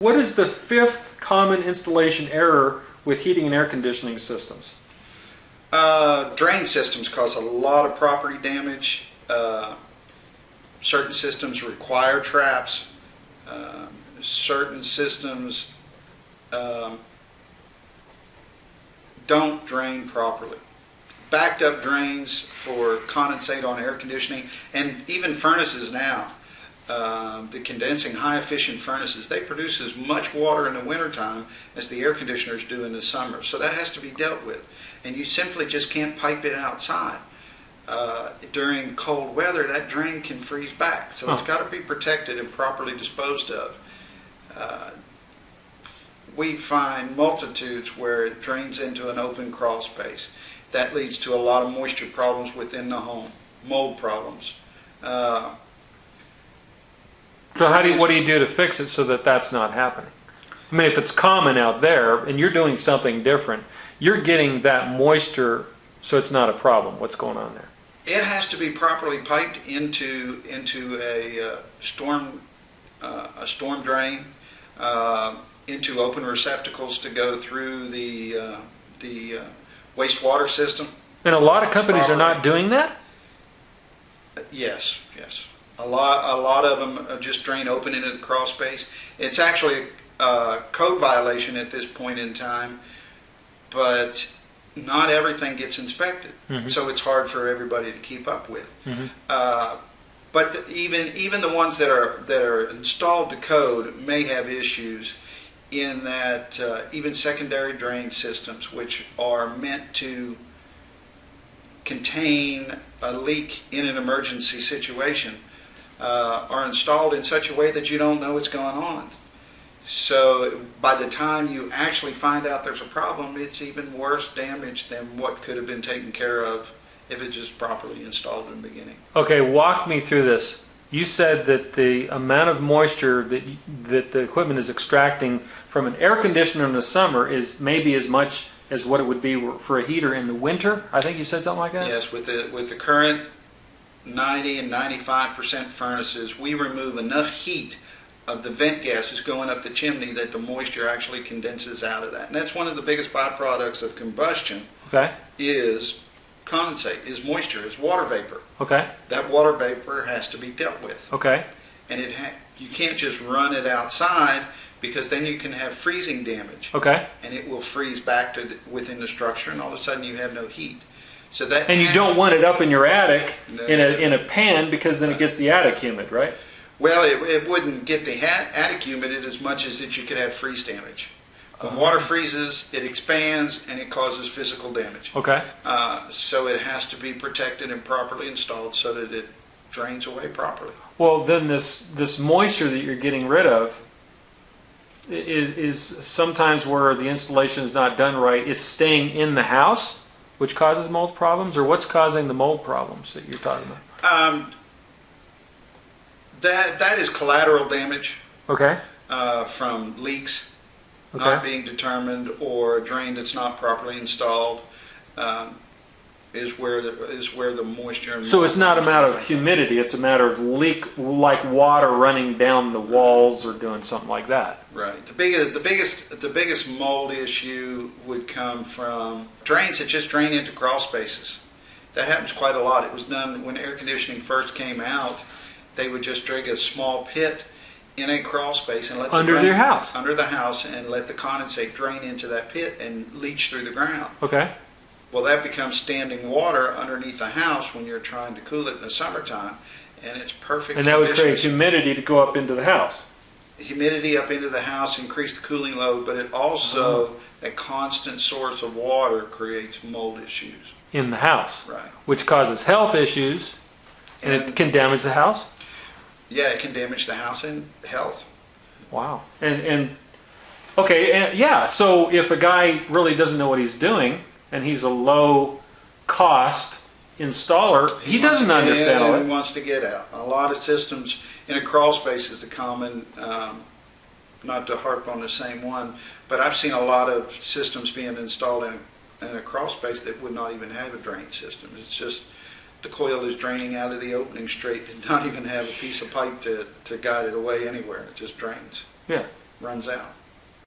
What is the fifth common installation error with heating and air conditioning systems? Drain systems cause a lot of property damage. Certain systems require traps. Certain systems don't drain properly. Backed up drains for condensate on air conditioning, and even furnaces now, the condensing high efficient furnaces, they produce as much water in the wintertime as the air conditioners do in the summer. So that has to be dealt with. And you simply just can't pipe it outside. During cold weather, that drain can freeze back. So it's got to be protected and properly disposed of. We find multitudes where it drains into an open crawl space. That leads to a lot of moisture problems within the home, mold problems. So what do you do to fix it so that that's not happening? I mean, if it's common out there and you're doing something different, you're getting that moisture, so it's not a problem. What's going on there? It has to be properly piped into a storm drain, into open receptacles to go through the wastewater system. And a lot of companies are not doing that? Yes. A lot of them just drain open into the crawl space. It's actually a code violation at this point in time, but not everything gets inspected, so it's hard for everybody to keep up with. But even the ones that are installed to code may have issues in that even secondary drain systems, which are meant to contain a leak in an emergency situation, are installed in such a way that you don't know what's going on. So by the time you actually find out there's a problem, it's even worse damage than what could have been taken care of if it just properly installed in the beginning. Okay, walk me through this. You said that the amount of moisture that the equipment is extracting from an air conditioner in the summer is maybe as much as what it would be for a heater in the winter. I think you said something like that? Yes, with the current 90 and 95% furnaces, we remove enough heat of the vent gases going up the chimney that the moisture actually condenses out of that. And that's one of the biggest byproducts of combustion. Okay. Is condensate, is moisture, is water vapor. Okay. That water vapor has to be dealt with. Okay. And you can't just run it outside, because then you can have freezing damage. Okay. And it will freeze back within the structure, and all of a sudden you have no heat. So that and you don't want it up in your attic in a pan, because then it gets the attic humid, right? Well, it wouldn't get the attic humid as much as that you could have freeze damage. When water freezes, it expands and it causes physical damage. Okay. So it has to be protected and properly installed so that it drains away properly. Well, then this moisture that you're getting rid of is sometimes where the installation is not done right. It's staying in the house, which causes mold problems, or what's causing the mold problems that you're talking about? That is collateral damage. Okay. From leaks not being determined, or a drain that's not properly installed, is where the moisture. So it's not a matter of humidity; it's a matter of leak, like water running down the walls or doing something like that. Right. The biggest mold issue would come from drains that just drain into crawl spaces. That happens quite a lot. It was done when air conditioning first came out. They would just dig a small pit in a crawl space and let under the house and let the condensate drain into that pit and leach through the ground. Okay. Well, that becomes standing water underneath the house when you're trying to cool it in the summertime, and it's perfect. And that would create humidity to go up into the house. Humidity up into the house, increase the cooling load, but it also, a constant source of water creates mold issues. In the house. Right. Which causes health issues, and it can damage the house? Yeah, it can damage the house and health. Wow. So if a guy really doesn't know what he's doing, and he's a low cost installer, he doesn't understand all that. He wants to get out. A lot of systems in a crawl space is the common, not to harp on the same one, but I've seen a lot of systems being installed in a crawl space that would not even have a drain system. It's just the coil is draining out of the opening straight and not even have a piece of pipe to guide it away anywhere. It just drains. Yeah. runs out.